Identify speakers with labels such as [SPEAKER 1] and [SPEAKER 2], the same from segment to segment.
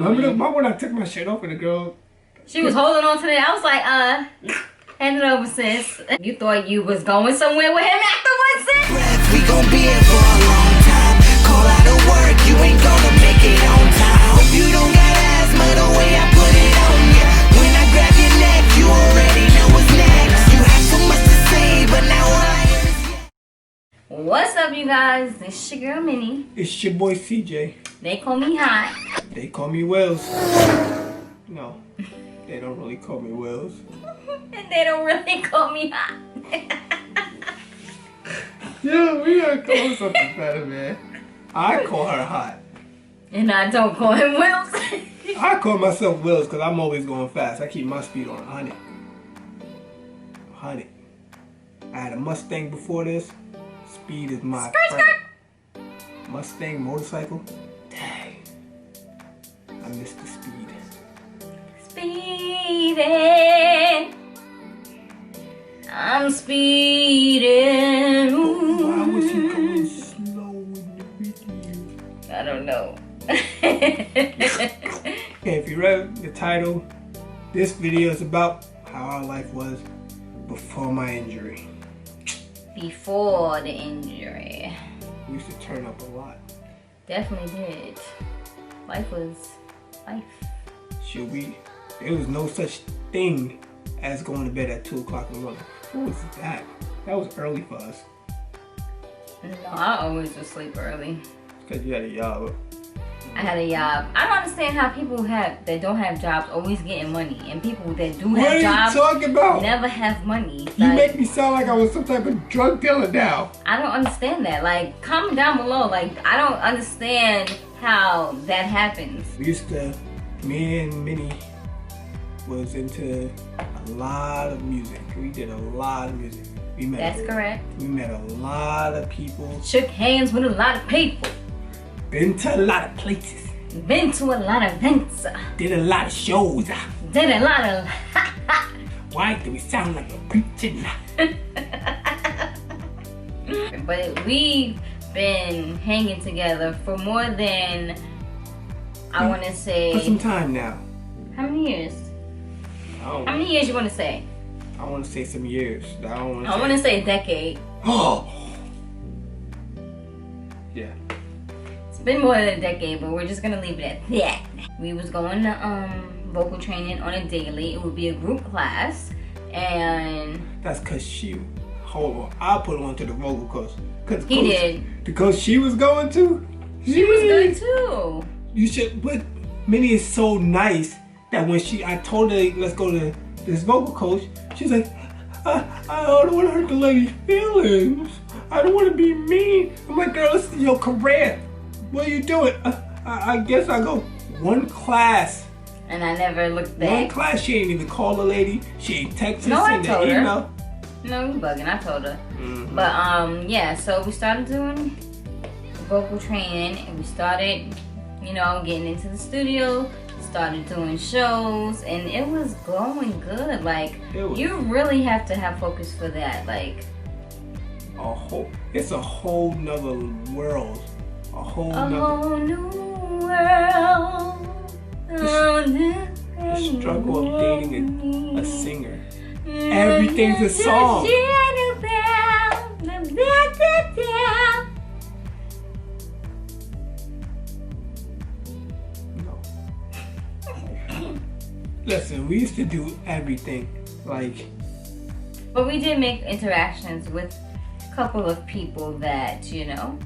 [SPEAKER 1] Remember when I took my shirt off and the girl...
[SPEAKER 2] She was holding on to it. I was like, hand it over, sis. You thought you was going somewhere with him afterwards, sis?
[SPEAKER 3] We gon' be here for a long time. Call out of work, you ain't gonna make it on time. Hope you don't got asthma the way I put it on ya. When I grab your neck, you already know what's next. You have so much to say, but now all I hear is yeah.
[SPEAKER 2] What's up, you guys? It's your girl, Minnie.
[SPEAKER 1] It's your boy, CJ.
[SPEAKER 2] They call me hot.
[SPEAKER 1] They call me Wells. No, they don't really call me Wells.
[SPEAKER 2] And they don't really call me hot.
[SPEAKER 1] Yeah, we gotta call her something better, man. I call her hot.
[SPEAKER 2] And I don't call him Wills.
[SPEAKER 1] I call myself Wells because I'm always going fast. I keep my speed on 100. 100. I had a Mustang before this. Speed is my friend. Mustang motorcycle. Dang. I missed the speed.
[SPEAKER 2] Speeding. I'm speeding.
[SPEAKER 1] Why was he going slow in the video?
[SPEAKER 2] I don't know.
[SPEAKER 1] Okay, if you read the title, this video is about how our life was before my injury.
[SPEAKER 2] Before the injury.
[SPEAKER 1] We used to turn up a lot.
[SPEAKER 2] Definitely did. Life was life.
[SPEAKER 1] Should we? There was no such thing as going to bed at 2 o'clock in the morning. What was that? That was early for us.
[SPEAKER 2] No, I always just sleep early.
[SPEAKER 1] Because you had a job.
[SPEAKER 2] I had a job. I don't understand how people that don't have jobs always getting money, and people that do
[SPEAKER 1] What
[SPEAKER 2] have
[SPEAKER 1] are you
[SPEAKER 2] jobs
[SPEAKER 1] talking about?
[SPEAKER 2] never have money.
[SPEAKER 1] You
[SPEAKER 2] Like,
[SPEAKER 1] make me sound like I was some type of drug dealer now.
[SPEAKER 2] I don't understand that. Like, comment down below. Like, I don't understand how that happens.
[SPEAKER 1] We used to, me and Minnie was into a lot of music. We did a lot of music. We met.
[SPEAKER 2] That's correct.
[SPEAKER 1] We met a lot of people.
[SPEAKER 2] Shook hands with a lot of people.
[SPEAKER 1] Been to a lot of places.
[SPEAKER 2] Been to a lot of events.
[SPEAKER 1] Did a lot of shows.
[SPEAKER 2] Did a lot of...
[SPEAKER 1] Why do we sound like a preaching?
[SPEAKER 2] But we've been hanging together for more than, I want to say...
[SPEAKER 1] For some time now.
[SPEAKER 2] How many years? How many years you want to say?
[SPEAKER 1] I want to say some years. I
[SPEAKER 2] want to say a decade.
[SPEAKER 1] Oh! Yeah.
[SPEAKER 2] It's been more than a decade, but we're just going to leave it at that. We was going to vocal training on a daily. It would be a group class. And...
[SPEAKER 1] That's because she... Hold on. I'll put her onto the vocal coach.
[SPEAKER 2] He did.
[SPEAKER 1] Because she was going to?
[SPEAKER 2] She was good too.
[SPEAKER 1] You should... But Minnie is so nice that when I told her, let's go to this vocal coach, she's like, I don't want to hurt the lady's feelings. I don't want to be mean. I'm like, girl, this is your career. What are you doing? I guess I go one class.
[SPEAKER 2] And I never looked back.
[SPEAKER 1] One class, she ain't even call the lady. She ain't text her,
[SPEAKER 2] No, I
[SPEAKER 1] send
[SPEAKER 2] told
[SPEAKER 1] an
[SPEAKER 2] her.
[SPEAKER 1] email.
[SPEAKER 2] No, you bugging. I told her.
[SPEAKER 1] Mm-hmm.
[SPEAKER 2] But yeah. So we started doing vocal training, and we started, you know, getting into the studio. Started doing shows, and it was going good. Like, you really have to have focus for that. Like,
[SPEAKER 1] it's a whole nother world. A whole
[SPEAKER 2] new world.
[SPEAKER 1] The struggle of dating a singer. Everything's a song. Listen, we used to do everything, like...
[SPEAKER 2] But we did make interactions with a couple of people that, you know...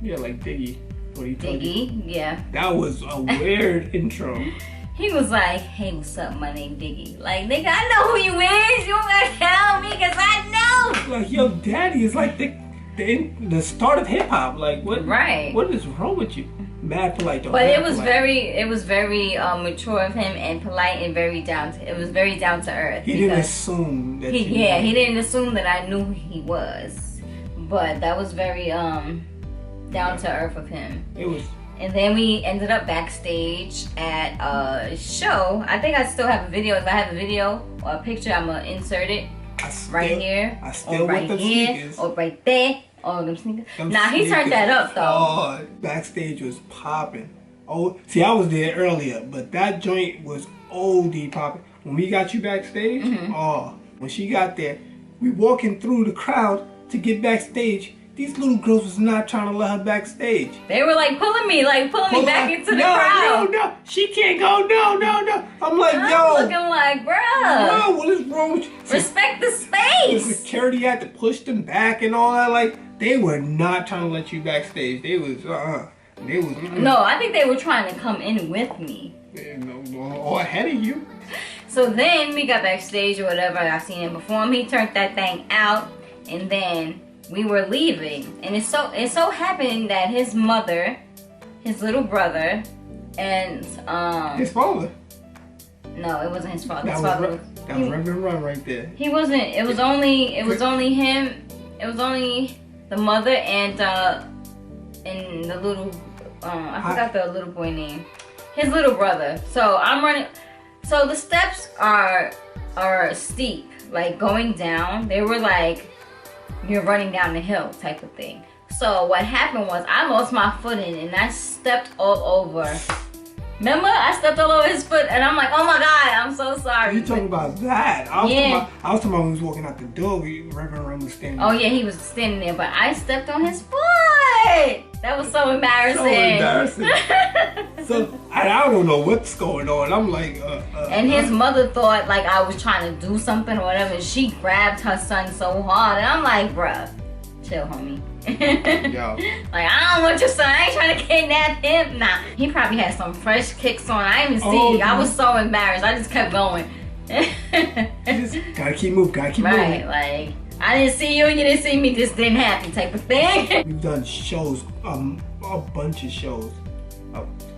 [SPEAKER 1] Yeah, like Diggy. What he told
[SPEAKER 2] Diggy,
[SPEAKER 1] you.
[SPEAKER 2] yeah.
[SPEAKER 1] That was a weird intro.
[SPEAKER 2] He was like, hey, what's up, my name Diggy. Like, nigga, I know who you is. You don't gotta tell me, because I know.
[SPEAKER 1] Like, yo, daddy is like the start of hip-hop. Like, what?
[SPEAKER 2] Right.
[SPEAKER 1] What is wrong with you? Mad polite though.
[SPEAKER 2] But it was very mature of him and polite and very down to earth.
[SPEAKER 1] He didn't assume that
[SPEAKER 2] he didn't assume that I knew who he was. But that was very down to earth of him.
[SPEAKER 1] It was.
[SPEAKER 2] And then we ended up backstage at a show. I think I still have a video. If I have a video or a picture, I'm gonna insert it right here.
[SPEAKER 1] I still
[SPEAKER 2] or right
[SPEAKER 1] with the
[SPEAKER 2] here,
[SPEAKER 1] sneakers.
[SPEAKER 2] or right there. Oh, them sneakers.
[SPEAKER 1] Them
[SPEAKER 2] Nah, he turned that up though.
[SPEAKER 1] Oh, backstage was popping. Oh, see, I was there earlier, but that joint was OD popping. When we got you backstage, oh, when she got there, we walking through the crowd to get backstage. These little girls was not trying to let her backstage.
[SPEAKER 2] They were like pulling me back into the crowd.
[SPEAKER 1] No, she can't go. No. I'm like, yo.
[SPEAKER 2] I'm looking like, bruh.
[SPEAKER 1] No, what is wrong with you?
[SPEAKER 2] Respect the
[SPEAKER 1] The
[SPEAKER 2] space.
[SPEAKER 1] security had to push them back and all that. Like, they were not trying to let you backstage. They was, They was.
[SPEAKER 2] No, I think they were trying to come in with me.
[SPEAKER 1] Or ahead of you.
[SPEAKER 2] So then we got backstage or whatever. I seen him perform. He turned that thing out, and then we were leaving. And it so happened that his mother, his little brother, and
[SPEAKER 1] his father.
[SPEAKER 2] No, it wasn't his father.
[SPEAKER 1] That was Reverend Run right there.
[SPEAKER 2] He wasn't. It was only him. It was only the mother and the little. I forgot the little boy name. His little brother. So I'm running. So the steps are steep, like going down. They were like you're running down the hill type of thing. So what happened was I lost my footing and I stepped all over. Remember, I stepped all over his foot and I'm like, oh my God, I'm so sorry.
[SPEAKER 1] You talking about that? I was talking about when he was walking out the door. Reverend Run was standing.
[SPEAKER 2] Oh yeah, he was standing there, but I stepped on his foot. That was so embarrassing.
[SPEAKER 1] So I don't know what's going on. I'm like,
[SPEAKER 2] and his mother thought like I was trying to do something or whatever. And she grabbed her son so hard, and I'm like, bruh, chill, homie.
[SPEAKER 1] Yo.
[SPEAKER 2] Like, I don't want your son. I ain't trying to kidnap him. Nah, he probably had some fresh kicks on. I didn't even see. I was so embarrassed. I just kept going.
[SPEAKER 1] You just gotta keep moving.
[SPEAKER 2] Right, like I didn't see you and you didn't see me. This didn't happen, type of thing.
[SPEAKER 1] We've done shows, a bunch of shows.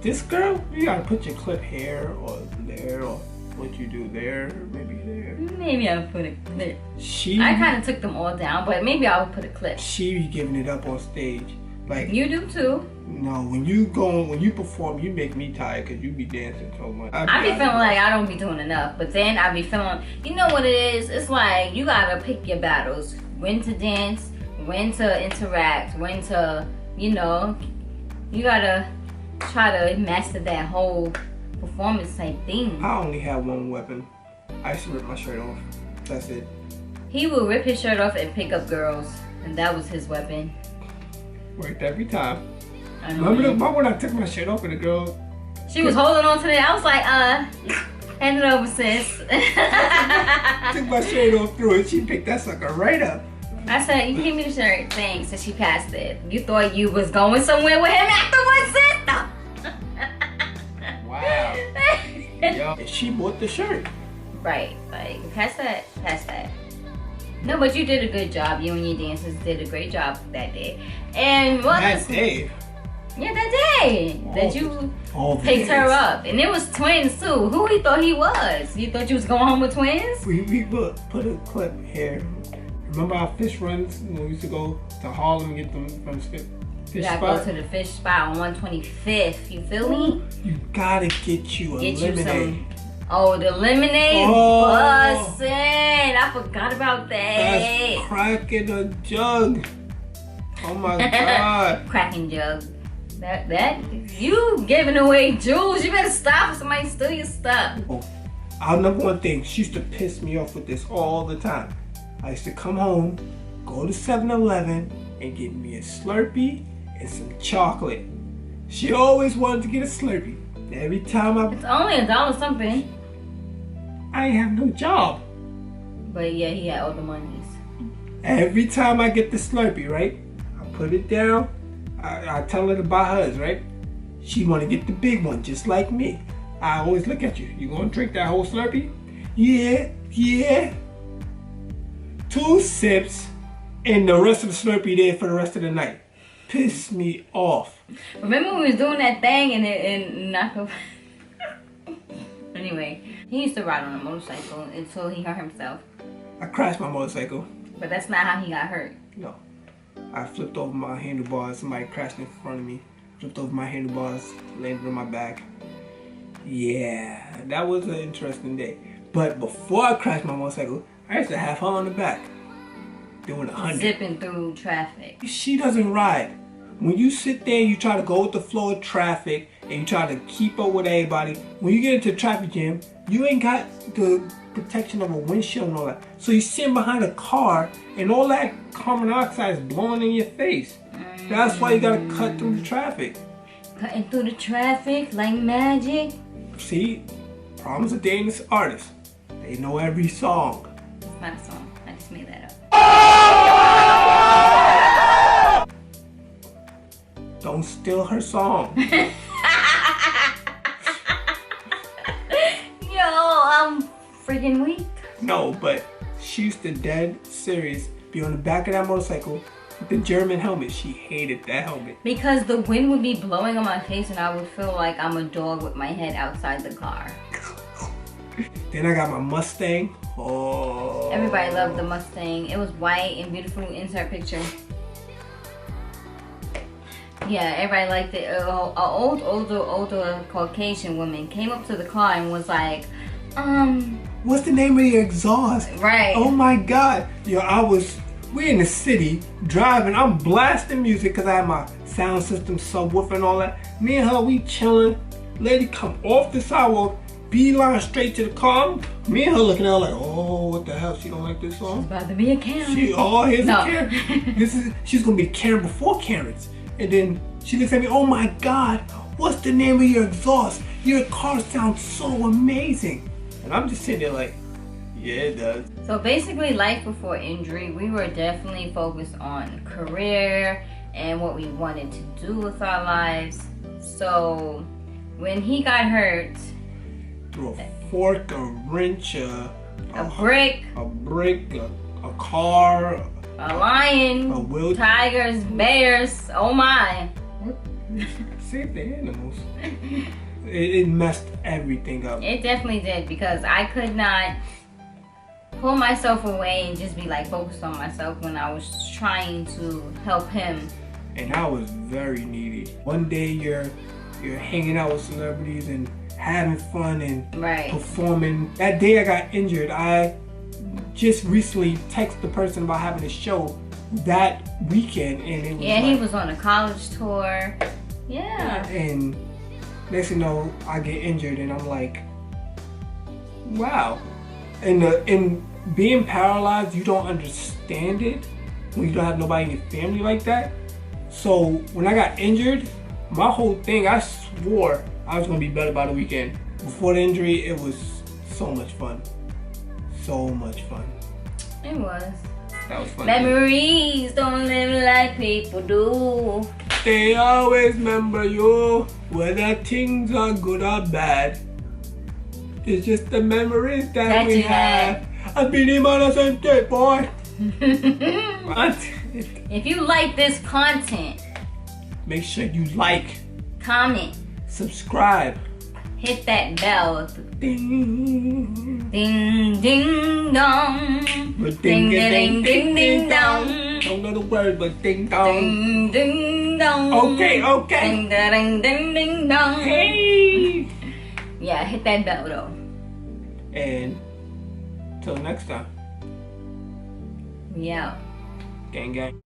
[SPEAKER 1] This girl, you gotta put your clip here or there or what you do there, maybe there.
[SPEAKER 2] Maybe I'll put a clip. I kind of took them all down, but maybe I'll put a clip.
[SPEAKER 1] She be giving it up on stage. Like
[SPEAKER 2] you do too.
[SPEAKER 1] No, when you perform, you make me tired because you be dancing so much.
[SPEAKER 2] I be feeling like I don't be doing enough, but then I be feeling, you know what it is? It's like you gotta pick your battles. When to dance, when to interact, when to, you gotta try to master that whole performance type thing.
[SPEAKER 1] I only have one weapon. I used to rip my shirt off. That's it.
[SPEAKER 2] He would rip his shirt off and pick up girls, and that was his weapon.
[SPEAKER 1] Worked every time. Remember when I took my shirt off and the girl?
[SPEAKER 2] She was holding on to it. I was like, hand it over, sis.
[SPEAKER 1] Took my shirt off through it. She picked that sucker right up.
[SPEAKER 2] I said, you give me the shirt, thanks, and she passed it. You thought you was going somewhere with him afterwards, sis?
[SPEAKER 1] Wow. Yo, and she bought the shirt.
[SPEAKER 2] Right, like, pass that. No, but you did a good job. You and your dancers did a great job that day. And what?
[SPEAKER 1] That day?
[SPEAKER 2] Yeah, that day. That you picked her up. And it was twins, too. Who he thought he was? You thought you was going home with twins?
[SPEAKER 1] We put a clip here. Remember our fish runs when we used to go to Harlem and get them from the fish spot?
[SPEAKER 2] Go to the fish spot on 125th. You feel me?
[SPEAKER 1] You gotta get you a lemonade.
[SPEAKER 2] The lemonade bussin'. I forgot about that.
[SPEAKER 1] That's cracking a jug. Oh my God.
[SPEAKER 2] Cracking jug. That you giving away jewels. You better stop if somebody steal your stuff.
[SPEAKER 1] Our number one thing, she used to piss me off with this all the time. I used to come home, go to 7-Eleven, and get me a Slurpee and some chocolate. She always wanted to get a Slurpee. Every time
[SPEAKER 2] it's only $1 something.
[SPEAKER 1] I ain't have no job.
[SPEAKER 2] But yeah, he had all the monies.
[SPEAKER 1] Every time I get the Slurpee, right? I put it down. I tell her to buy hers, right? She want to get the big one, just like me. I always look at you. You gonna drink that whole Slurpee? Yeah. 2 sips, and the rest of the Slurpee there for the rest of the night. Piss me off.
[SPEAKER 2] Remember when we was doing that thing and it knocked over? Anyway, he used to ride on a motorcycle until he hurt himself.
[SPEAKER 1] I crashed my motorcycle.
[SPEAKER 2] But that's not how he got hurt.
[SPEAKER 1] No. I flipped over my handlebars. Somebody crashed in front of me. Flipped over my handlebars, landed on my back. Yeah, that was an interesting day. But before I crashed my motorcycle, I used to have her on the back, doing 100.
[SPEAKER 2] Zipping through traffic.
[SPEAKER 1] She doesn't ride. When you sit there and you try to go with the flow of traffic and you try to keep up with everybody. When you get into a traffic jam, you ain't got the protection of a windshield and all that. So you're sitting behind a car and all that carbon dioxide is blowing in your face. That's why you gotta cut through the traffic.
[SPEAKER 2] Cutting through the traffic like magic.
[SPEAKER 1] See, problems of dating this artist. They know every song.
[SPEAKER 2] It's not a song. I just made that up.
[SPEAKER 1] Don't steal her song.
[SPEAKER 2] Yo, I'm freaking weak.
[SPEAKER 1] No, but she used to dead serious be on the back of that motorcycle with the German helmet. She hated that helmet.
[SPEAKER 2] Because the wind would be blowing on my face and I would feel like I'm a dog with my head outside the car.
[SPEAKER 1] Then I got my Mustang. Oh.
[SPEAKER 2] Everybody loved the Mustang. It was white and beautiful. Insert picture. Yeah, everybody liked it. An older Caucasian woman came up to the car and was like,
[SPEAKER 1] what's the name of your exhaust?
[SPEAKER 2] Right.
[SPEAKER 1] Oh my God. Yo, we're in the city driving. I'm blasting music because I have my sound system, subwoofer and all that. Me and her, we chilling. Lady come off the sidewalk, beeline straight to the car. Me and her looking at her like, oh, what the hell? She don't like this song?
[SPEAKER 2] She's about to be a Karen.
[SPEAKER 1] Here's a Karen. She's gonna be Karen before Karen's. And then she looks at me, oh my God, what's the name of your exhaust? Your car sounds so amazing. And I'm just sitting there like, yeah, it does.
[SPEAKER 2] So basically, life before injury, we were definitely focused on career and what we wanted to do with our lives. So when he got hurt,
[SPEAKER 1] through a fork, a wrench, a
[SPEAKER 2] brick,
[SPEAKER 1] a car,
[SPEAKER 2] a lion,
[SPEAKER 1] a wheelchair,
[SPEAKER 2] tigers, bears, oh my.
[SPEAKER 1] Save the animals. It messed everything up.
[SPEAKER 2] It definitely did, because I could not pull myself away and just be like focused on myself when I was trying to help him.
[SPEAKER 1] And I was very needy. One day you're hanging out with celebrities and having fun and performing. That day I got injured, I just recently texted the person about having a show that weekend, and it was
[SPEAKER 2] he was on a college tour. Yeah.
[SPEAKER 1] And next thing you know, I get injured and I'm like, wow. And being paralyzed, you don't understand it when you don't have nobody in your family like that. So when I got injured, my whole thing, I swore I was gonna be better by the weekend. Before the injury, it was so much fun. So much fun.
[SPEAKER 2] It was.
[SPEAKER 1] That was fun.
[SPEAKER 2] Memories don't live like people do.
[SPEAKER 1] They always remember you, whether things are good or bad. It's just the memories that we have. I've been in my innocent boy.
[SPEAKER 2] If you like this content,
[SPEAKER 1] make sure you like,
[SPEAKER 2] comment,
[SPEAKER 1] subscribe,
[SPEAKER 2] hit that bell.
[SPEAKER 1] Ding,
[SPEAKER 2] ding, ding, dong.
[SPEAKER 1] Ding,
[SPEAKER 2] ding, ding, ding, dong.
[SPEAKER 1] Don't know the word, but ding, dong.
[SPEAKER 2] Ding, ding, dong.
[SPEAKER 1] Okay.
[SPEAKER 2] Ding, ding, ding, ding, dong.
[SPEAKER 1] Hey.
[SPEAKER 2] Yeah, hit that bell though.
[SPEAKER 1] And till next time.
[SPEAKER 2] Yeah.
[SPEAKER 1] Gang, gang.